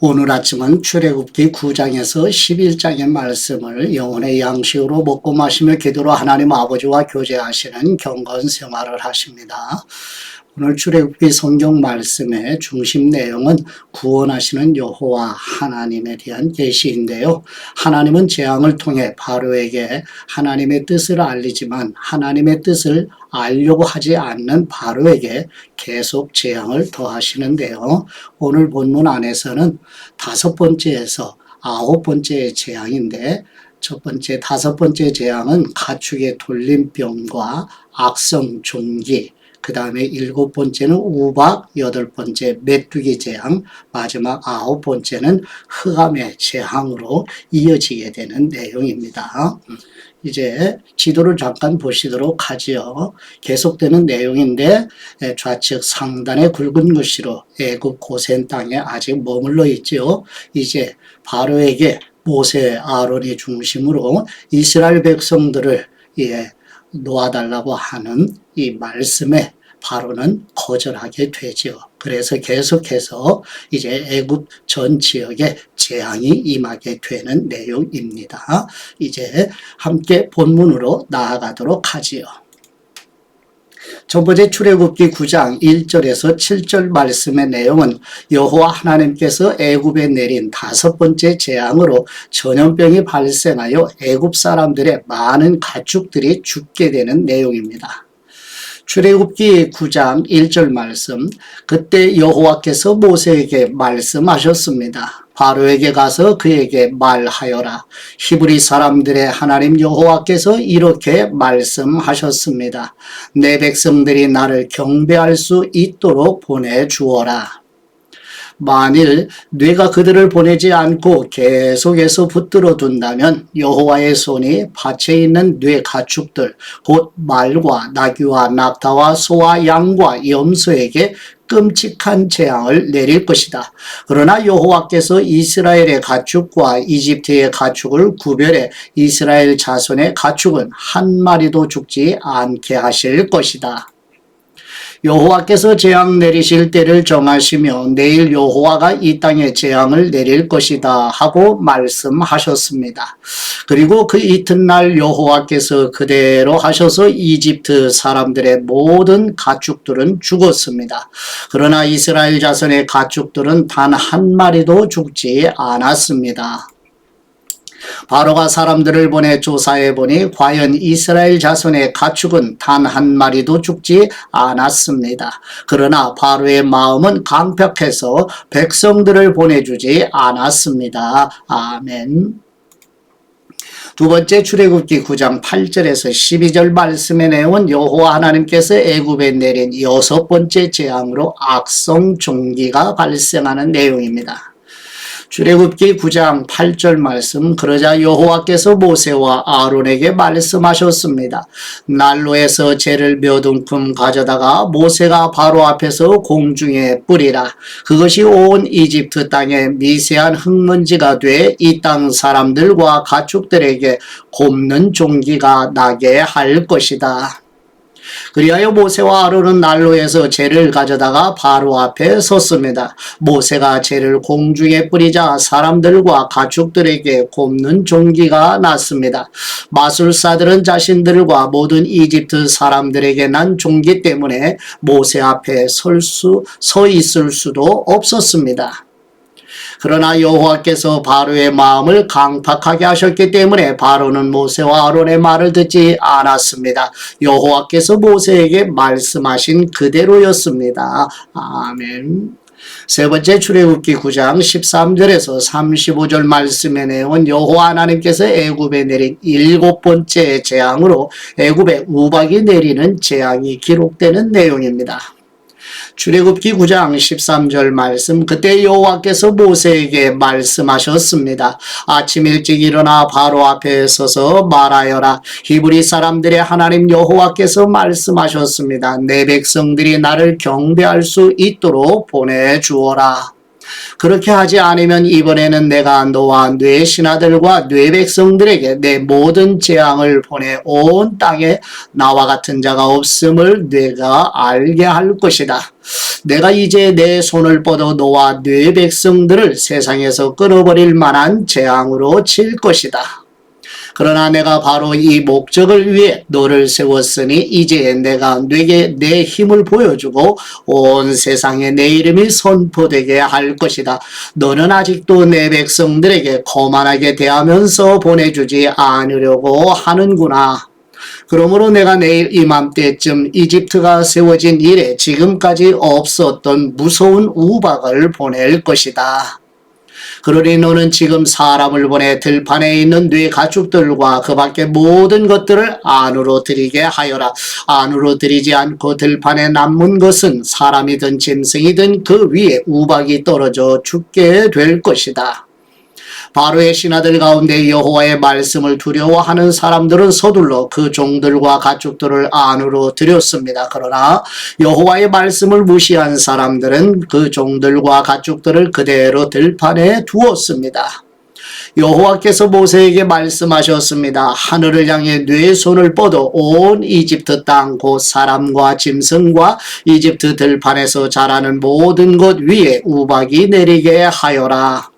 오늘 아침은 출애굽기 9장에서 11장의 말씀을 영혼의 양식으로 먹고 마시며 기도로 하나님 아버지와 교제하시는 경건 생활을 하십니다. 오늘 출애굽기 성경 말씀의 중심 내용은 구원하시는 여호와 하나님에 대한 계시인데요. 하나님은 재앙을 통해 바로에게 하나님의 뜻을 알리지만 하나님의 뜻을 알려고 하지 않는 바로에게 계속 재앙을 더하시는데요. 오늘 본문 안에서는 5번째에서 9번째의 재앙인데 첫 번째, 5번째 재앙은 가축의 돌림병과 악성 종기, 그 다음에 7번째는 우박, 8번째 메뚜기 재앙, 마지막 9번째는 흑암의 재앙으로 이어지게 되는 내용입니다. 이제 지도를 잠깐 보시도록 하지요. 계속되는 내용인데 좌측 상단의 굵은 글씨로 애굽 고센 땅에 아직 머물러 있지요. 이제 바로에게 모세, 아론이 중심으로 이스라엘 백성들을 놓아달라고 하는 이 말씀에 바로는 거절하게 되죠. 그래서 계속해서 이제 애굽 전 지역에 재앙이 임하게 되는 내용입니다. 이제 함께 본문으로 나아가도록 하지요. 첫 번째 출애굽기 9장 1절에서 7절 말씀의 내용은 여호와 하나님께서 애굽에 내린 5번째 재앙으로 전염병이 발생하여 애굽 사람들의 많은 가축들이 죽게 되는 내용입니다. 출애굽기 9장 1절 말씀, 그때 여호와께서 모세에게 말씀하셨습니다. 바로에게 가서 그에게 말하여라. 히브리 사람들의 하나님 여호와께서 이렇게 말씀하셨습니다. 내 백성들이 나를 경배할 수 있도록 보내주어라. 만일 네가 그들을 보내지 않고 계속해서 붙들어 둔다면 여호와의 손이 밭에 있는 네 가축들 곧 말과 나귀와 낙타와 소와 양과 염소에게 끔찍한 재앙을 내릴 것이다. 그러나 여호와께서 이스라엘의 가축과 이집트의 가축을 구별해 이스라엘 자손의 가축은 한 마리도 죽지 않게 하실 것이다. 여호와께서 재앙 내리실 때를 정하시며 내일 여호와가 이 땅에 재앙을 내릴 것이다 하고 말씀하셨습니다. 그리고 그 이튿날 여호와께서 그대로 하셔서 이집트 사람들의 모든 가축들은 죽었습니다. 그러나 이스라엘 자손의 가축들은 단 한 마리도 죽지 않았습니다. 바로가 사람들을 보내 조사해 보니 과연 이스라엘 자손의 가축은 단 한 마리도 죽지 않았습니다. 그러나 바로의 마음은 강팍해서 백성들을 보내주지 않았습니다. 아멘. 두 번째 출애굽기 9장 8절에서 12절 말씀의 내용은 여호와 하나님께서 애굽에 내린 6번째 재앙으로 악성 종기가 발생하는 내용입니다. 출애굽기 9장 8절 말씀, 그러자 여호와께서 모세와 아론에게 말씀하셨습니다. 난로에서 재를 몇 움큼 가져다가 모세가 바로 앞에서 공중에 뿌리라. 그것이 온 이집트 땅에 미세한 흙먼지가 돼 이 땅 사람들과 가축들에게 곱는 종기가 나게 할 것이다. 그리하여 모세와 아론은 난로에서 재를 가져다가 바로 앞에 섰습니다. 모세가 재를 공중에 뿌리자 사람들과 가축들에게 곱는 종기가 났습니다. 마술사들은 자신들과 모든 이집트 사람들에게 난 종기 때문에 모세 앞에 서 있을 수도 없었습니다. 그러나 여호와께서 바로의 마음을 강팍하게 하셨기 때문에 바로는 모세와 아론의 말을 듣지 않았습니다. 여호와께서 모세에게 말씀하신 그대로였습니다. 아멘. 세 번째 출애굽기 9장 13절에서 35절 말씀의 내용은 여호와 하나님께서 애굽에 내린 7번째 재앙으로 애굽에 우박이 내리는 재앙이 기록되는 내용입니다. 출애굽기 9장 13절 말씀, 그때 여호와께서 모세에게 말씀하셨습니다. 아침 일찍 일어나 바로 앞에 서서 말하여라. 히브리 사람들의 하나님 여호와께서 말씀하셨습니다. 내 백성들이 나를 경배할 수 있도록 보내주어라. 그렇게 하지 않으면 이번에는 내가 너와 네 신하들과 네 백성들에게 내 모든 재앙을 보내 온 땅에 나와 같은 자가 없음을 네가 알게 할 것이다. 내가 이제 내 손을 뻗어 너와 네 백성들을 세상에서 끊어버릴 만한 재앙으로 칠 것이다. 그러나 내가 바로 이 목적을 위해 너를 세웠으니 이제 내가 네게 내 힘을 보여주고 온 세상에 내 이름이 선포되게 할 것이다. 너는 아직도 내 백성들에게 거만하게 대하면서 보내주지 않으려고 하는구나. 그러므로 내가 내일 이맘때쯤 이집트가 세워진 이래 지금까지 없었던 무서운 우박을 보낼 것이다. 그러니 너는 지금 사람을 보내 들판에 있는 네 가축들과 그 밖의 모든 것들을 안으로 들이게 하여라. 안으로 들이지 않고 들판에 남은 것은 사람이든 짐승이든 그 위에 우박이 떨어져 죽게 될 것이다. 바로의 신하들 가운데 여호와의 말씀을 두려워하는 사람들은 서둘러 그 종들과 가축들을 안으로 들였습니다. 그러나 여호와의 말씀을 무시한 사람들은 그 종들과 가축들을 그대로 들판에 두었습니다. 여호와께서 모세에게 말씀하셨습니다. 하늘을 향해 네 손을 뻗어 온 이집트 땅 곧 사람과 짐승과 이집트 들판에서 자라는 모든 것 위에 우박이 내리게 하여라.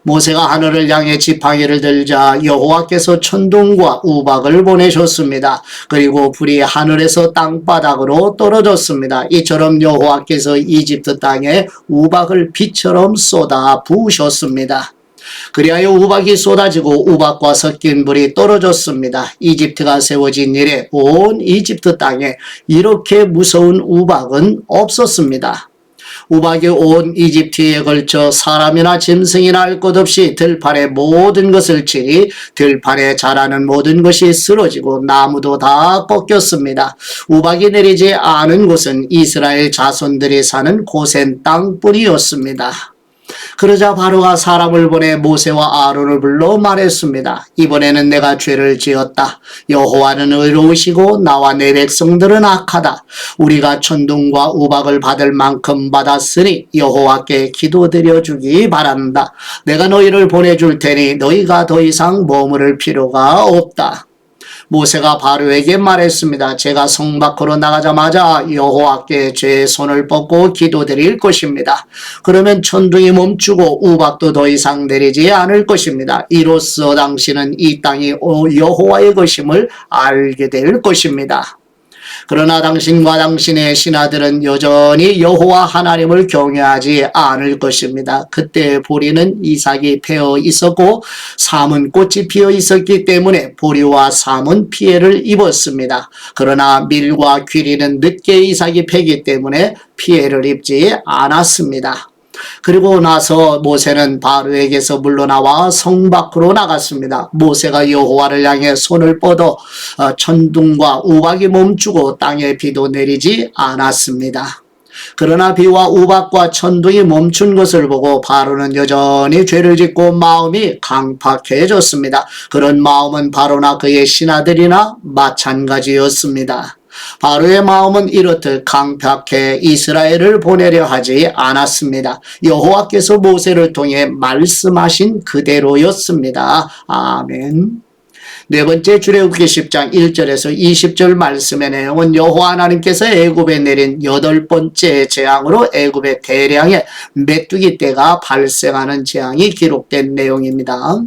모세가 하늘을 향해 지팡이를 들자 여호와께서 천둥과 우박을 보내셨습니다. 그리고 불이 하늘에서 땅바닥으로 떨어졌습니다. 이처럼 여호와께서 이집트 땅에 우박을 비처럼 쏟아 부으셨습니다. 그리하여 우박이 쏟아지고 우박과 섞인 불이 떨어졌습니다. 이집트가 세워진 이래 온 이집트 땅에 이렇게 무서운 우박은 없었습니다. 우박이 온 이집트에 걸쳐 사람이나 짐승이나 할 것 없이 들판의 모든 것을 치니 들판에 자라는 모든 것이 쓰러지고 나무도 다 꺾였습니다. 우박이 내리지 않은 곳은 이스라엘 자손들이 사는 고센 땅뿐이었습니다. 그러자 바로가 사람을 보내 모세와 아론을 불러 말했습니다. 이번에는 내가 죄를 지었다. 여호와는 의로우시고 나와 내 백성들은 악하다. 우리가 천둥과 우박을 받을 만큼 받았으니 여호와께 기도드려 주기 바란다. 내가 너희를 보내줄 테니 너희가 더 이상 머무를 필요가 없다. 모세가 바로에게 말했습니다. 제가 성 밖으로 나가자마자 여호와께 제 손을 뻗고 기도드릴 것입니다. 그러면 천둥이 멈추고 우박도 더 이상 내리지 않을 것입니다. 이로써 당신은 이 땅이 여호와의 것임을 알게 될 것입니다. 그러나 당신과 당신의 신하들은 여전히 여호와 하나님을 경외하지 않을 것입니다. 그때 보리는 이삭이 패어 있었고 삶은 꽃이 피어 있었기 때문에 보리와 삶은 피해를 입었습니다. 그러나 밀과 귀리는 늦게 이삭이 패기 때문에 피해를 입지 않았습니다. 그리고 나서 모세는 바로에게서 물러나와 성 밖으로 나갔습니다. 모세가 여호와를 향해 손을 뻗어 천둥과 우박이 멈추고 땅에 비도 내리지 않았습니다. 그러나 비와 우박과 천둥이 멈춘 것을 보고 바로는 여전히 죄를 짓고 마음이 강팍해졌습니다. 그런 마음은 바로나 그의 신하들이나 마찬가지였습니다. 바로의 마음은 이렇듯 강팍해 이스라엘을 보내려 하지 않았습니다. 여호와께서 모세를 통해 말씀하신 그대로였습니다. 아멘. 네 번째 출애굽기 10장 1절에서 20절 말씀의 내용은 여호와 하나님께서 애굽에 내린 8번째 재앙으로 애굽의 대량의 메뚜기 떼가 발생하는 재앙이 기록된 내용입니다.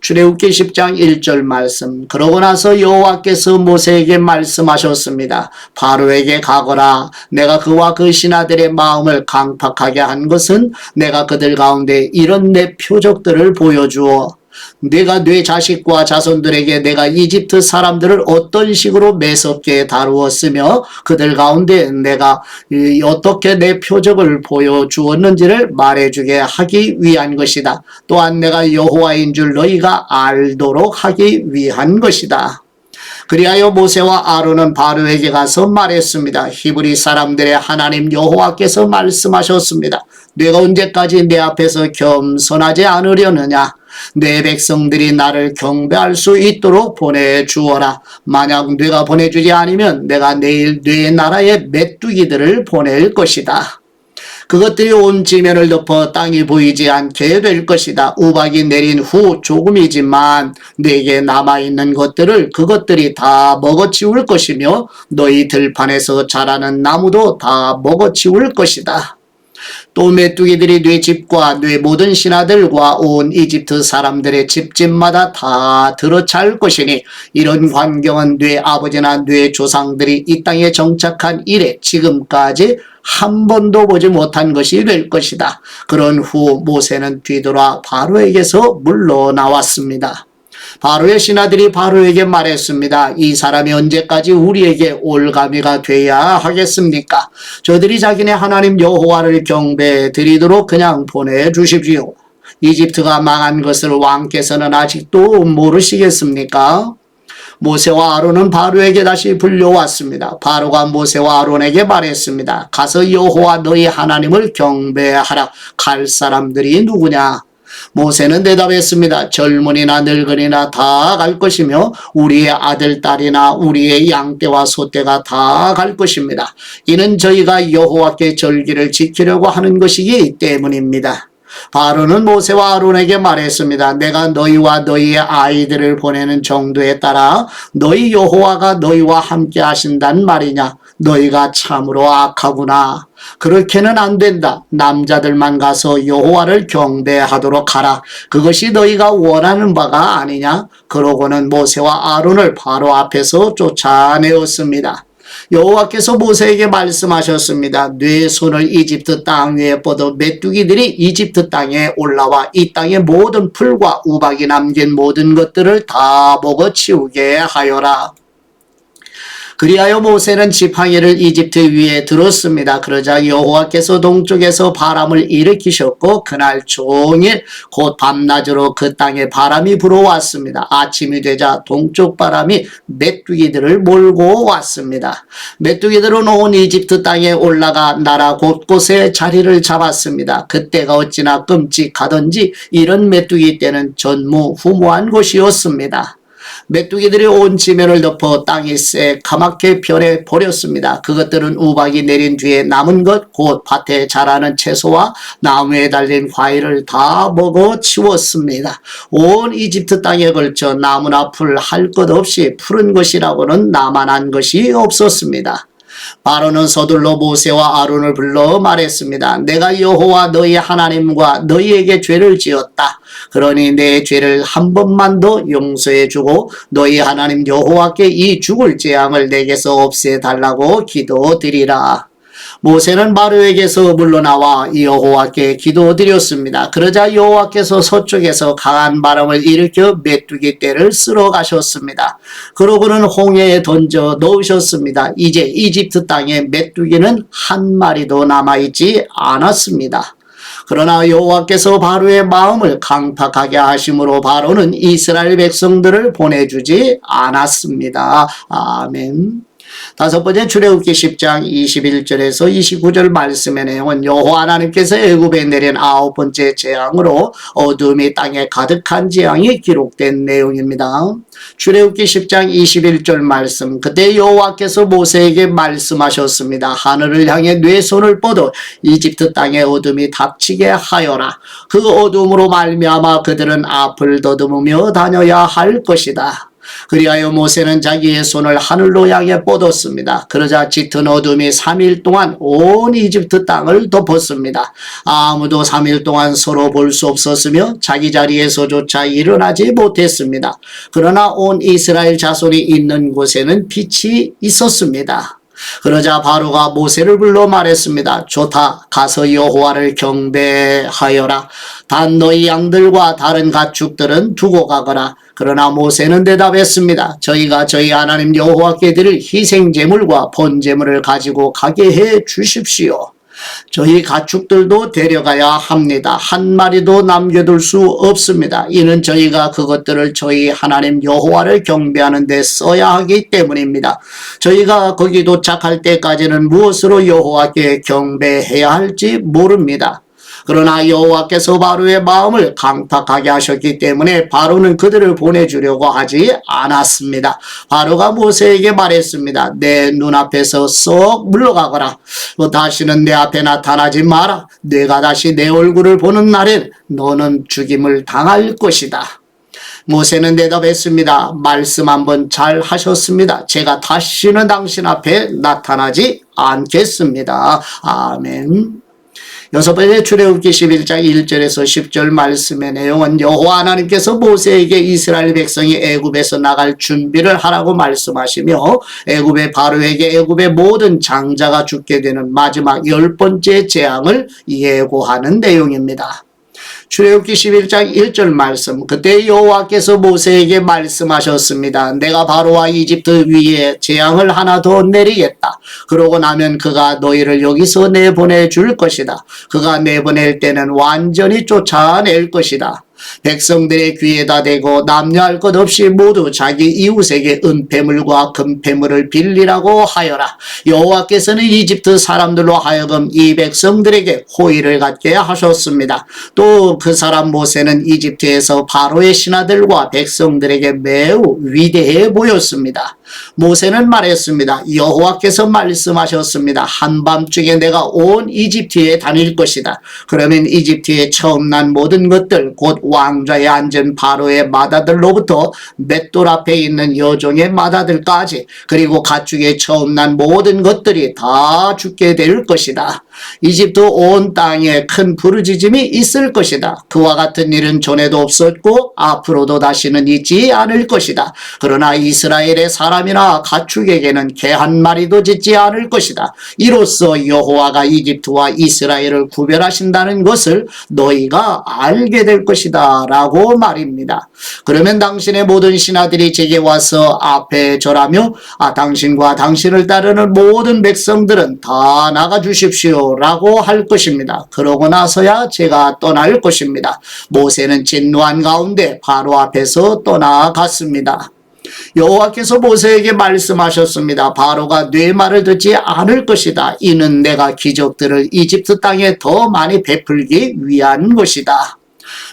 출애굽기 10장 1절 말씀. 그러고 나서 여호와께서 모세에게 말씀하셨습니다. 바로에게 가거라. 내가 그와 그 신하들의 마음을 강팍하게 한 것은 내가 그들 가운데 이런 내 표적들을 보여주어 내가 네 자식과 자손들에게 내가 이집트 사람들을 어떤 식으로 매섭게 다루었으며 그들 가운데 내가 어떻게 내 표적을 보여주었는지를 말해주게 하기 위한 것이다. 또한 내가 여호와인 줄 너희가 알도록 하기 위한 것이다. 그리하여 모세와 아론은 바로에게 가서 말했습니다. 히브리 사람들의 하나님 여호와께서 말씀하셨습니다. 내가 언제까지 내 앞에서 겸손하지 않으려느냐? 내 백성들이 나를 경배할 수 있도록 보내주어라. 만약 내가 보내주지 않으면 내가 내일 네 나라의 메뚜기들을 보낼 것이다. 그것들이 온 지면을 덮어 땅이 보이지 않게 될 것이다. 우박이 내린 후 조금이지만 내게 남아있는 것들을 그것들이 다 먹어치울 것이며 너희 들판에서 자라는 나무도 다 먹어치울 것이다. 또 메뚜기들이 네 집과 네 모든 신하들과 온 이집트 사람들의 집집마다 다 들어찰 것이니 이런 광경은 네 아버지나 네 조상들이 이 땅에 정착한 이래 지금까지 한 번도 보지 못한 것이 될 것이다. 그런 후 모세는 뒤돌아 바로에게서 물러나왔습니다. 바로의 신하들이 바로에게 말했습니다. 이 사람이 언제까지 우리에게 올가미가 돼야 하겠습니까? 저들이 자기네 하나님 여호와를 경배해 드리도록 그냥 보내주십시오. 이집트가 망한 것을 왕께서는 아직도 모르시겠습니까? 모세와 아론은 바로에게 다시 불려왔습니다. 바로가 모세와 아론에게 말했습니다. 가서 여호와 너희 하나님을 경배하라. 갈 사람들이 누구냐? 모세는 대답했습니다. 젊은이나 늙은이나 다 갈 것이며 우리의 아들, 딸이나 우리의 양떼와 소떼가 다 갈 것입니다. 이는 저희가 여호와께 절기를 지키려고 하는 것이기 때문입니다. 바로는 모세와 아론에게 말했습니다. 내가 너희와 너희의 아이들을 보내는 정도에 따라 너희 여호와가 너희와 함께 하신단 말이냐? 너희가 참으로 악하구나. 그렇게는 안 된다. 남자들만 가서 여호와를 경배하도록 하라. 그것이 너희가 원하는 바가 아니냐? 그러고는 모세와 아론을 바로 앞에서 쫓아내었습니다. 여호와께서 모세에게 말씀하셨습니다. 네 손을 이집트 땅 위에 뻗어 메뚜기들이 이집트 땅에 올라와 이 땅의 모든 풀과 우박이 남긴 모든 것들을 다 먹어치우게 하여라. 그리하여 모세는 지팡이를 이집트 위에 들었습니다. 그러자 여호와께서 동쪽에서 바람을 일으키셨고 그날 종일 곧 밤낮으로 그 땅에 바람이 불어왔습니다. 아침이 되자 동쪽 바람이 메뚜기들을 몰고 왔습니다. 메뚜기들은 온 이집트 땅에 올라가 나라 곳곳에 자리를 잡았습니다. 그때가 어찌나 끔찍하던지 이런 메뚜기 때는 전무후무한 곳이었습니다. 메뚜기들이 온 지면을 덮어 땅이 새카맣게 변해 버렸습니다. 그것들은 우박이 내린 뒤에 남은 것, 곧 밭에 자라는 채소와 나무에 달린 과일을 다 먹어 치웠습니다. 온 이집트 땅에 걸쳐 나무나 풀 할 것 없이 푸른 것이라고는 나만한 것이 없었습니다. 바로는 서둘러 모세와 아론을 불러 말했습니다. 내가 여호와 너희 하나님과 너희에게 죄를 지었다. 그러니 내 죄를 한 번만 더 용서해 주고 너희 하나님 여호와께 이 죽을 재앙을 내게서 없애달라고 기도드리라. 모세는 바로에게서 물러나와 여호와께 기도드렸습니다. 그러자 여호와께서 서쪽에서 강한 바람을 일으켜 메뚜기 떼를 쓸어 가셨습니다. 그러고는 홍해에 던져 넣으셨습니다. 이제 이집트 땅에 메뚜기는 한 마리도 남아있지 않았습니다. 그러나 여호와께서 바로의 마음을 강팍하게 하심으로 바로는 이스라엘 백성들을 보내주지 않았습니다. 아멘. 다섯 번째 출애굽기 10장 21절에서 29절 말씀의 내용은 여호와 하나님께서 애굽에 내린 아홉 번째 재앙으로 어둠이 땅에 가득한 재앙이 기록된 내용입니다. 출애굽기 10장 21절 말씀, 그때 여호와께서 모세에게 말씀하셨습니다. 하늘을 향해 네 손을 뻗어 이집트 땅에 어둠이 닥치게 하여라. 그 어둠으로 말미암아 그들은 앞을 더듬으며 다녀야 할 것이다. 그리하여 모세는 자기의 손을 하늘로 향해 뻗었습니다. 그러자 짙은 어둠이 3일 동안 온 이집트 땅을 덮었습니다. 아무도 3일 동안 서로 볼 수 없었으며 자기 자리에서조차 일어나지 못했습니다. 그러나 온 이스라엘 자손이 있는 곳에는 빛이 있었습니다. 그러자 바로가 모세를 불러 말했습니다. 좋다. 가서 여호와를 경배하여라. 단 너희 양들과 다른 가축들은 두고 가거라. 그러나 모세는 대답했습니다. 저희가 저희 하나님 여호와께 드릴 희생제물과 번제물을 가지고 가게 해 주십시오. 저희 가축들도 데려가야 합니다. 한 마리도 남겨둘 수 없습니다. 이는 저희가 그것들을 저희 하나님 여호와를 경배하는 데 써야 하기 때문입니다. 저희가 거기 도착할 때까지는 무엇으로 여호와께 경배해야 할지 모릅니다. 그러나 여호와께서 바로의 마음을 강팍하게 하셨기 때문에 바로는 그들을 보내주려고 하지 않았습니다. 바로가 모세에게 말했습니다. 내 눈앞에서 쏙 물러가거라. 다시는 내 앞에 나타나지 마라. 내가 다시 내 얼굴을 보는 날엔 너는 죽임을 당할 것이다. 모세는 대답했습니다. 말씀 한번 잘 하셨습니다. 제가 다시는 당신 앞에 나타나지 않겠습니다. 아멘. 여섯 번째 출애굽기 11장 1절에서 10절 말씀의 내용은 여호와 하나님께서 모세에게 이스라엘 백성이 애굽에서 나갈 준비를 하라고 말씀하시며 애굽의 바로에게 애굽의 모든 장자가 죽게 되는 마지막 10번째 재앙을 예고하는 내용입니다. 출애굽기 11장 1절 말씀. 그때 여호와께서 모세에게 말씀하셨습니다. 내가 바로와 이집트 위에 재앙을 하나 더 내리겠다. 그러고 나면 그가 너희를 여기서 내보내 줄 것이다. 그가 내보낼 때는 완전히 쫓아낼 것이다. 백성들의 귀에다 대고 남녀할 것 없이 모두 자기 이웃에게 은폐물과 금폐물을 빌리라고 하여라. 여호와께서는 이집트 사람들로 하여금 이 백성들에게 호의를 갖게 하셨습니다. 또 그 사람 모세는 이집트에서 바로의 신하들과 백성들에게 매우 위대해 보였습니다. 모세는 말했습니다. 여호와께서 말씀하셨습니다. 한밤중에 내가 온 이집트에 다닐 것이다. 그러면 이집트에 처음 난 모든 것들 곧 왕좌에 앉은 바로의 마다들로부터 맷돌 앞에 있는 여종의 마다들까지 그리고 가축에 처음 난 모든 것들이 다 죽게 될 것이다. 이집트 온 땅에 큰 부르짖음이 있을 것이다. 그와 같은 일은 전에도 없었고 앞으로도 다시는 있지 않을 것이다. 그러나 이스라엘의 사람이나 가축에게는 개 한 마리도 짓지 않을 것이다. 이로써 여호와가 이집트와 이스라엘을 구별하신다는 것을 너희가 알게 될 것이다 라고 말입니다. 그러면 당신의 모든 신하들이 제게 와서 앞에 절하며 당신과 당신을 따르는 모든 백성들은 다 나가 주십시오 라고 할 것입니다. 그러고 나서야 제가 떠날 것입니다. 모세는 진노한 가운데 바로 앞에서 떠나갔습니다. 여호와께서 모세에게 말씀하셨습니다. 바로가 네 말을 듣지 않을 것이다. 이는 내가 기적들을 이집트 땅에 더 많이 베풀기 위한 것이다.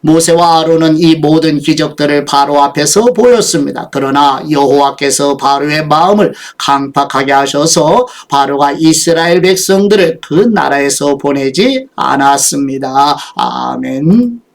모세와 아론은 이 모든 기적들을 바로 앞에서 보였습니다. 그러나 여호와께서 바로의 마음을 강팍하게 하셔서 바로가 이스라엘 백성들을 그 나라에서 보내지 않았습니다. 아멘.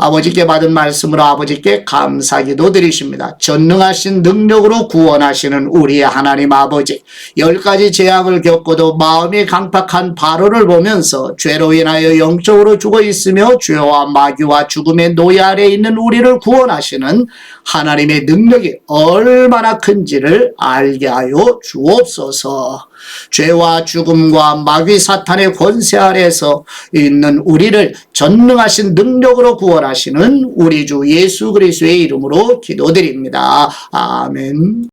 아버지께 받은 말씀으로 아버지께 감사기도 드리십니다. 전능하신 능력으로 구원하시는 우리의 하나님 아버지, 10가지 재앙을 겪고도 마음이 강팍한 바로를 보면서 죄로 인하여 영적으로 죽어 있으며 죄와 마귀와 죽음의 노예 아래 있는 우리를 구원하시는 하나님의 능력이 얼마나 큰지를 알게 하여 주옵소서. 죄와 죽음과 마귀 사탄의 권세 아래에서 있는 우리를 전능하신 능력으로 구원하시는 우리 주 예수 그리스도의 이름으로 기도드립니다. 아멘.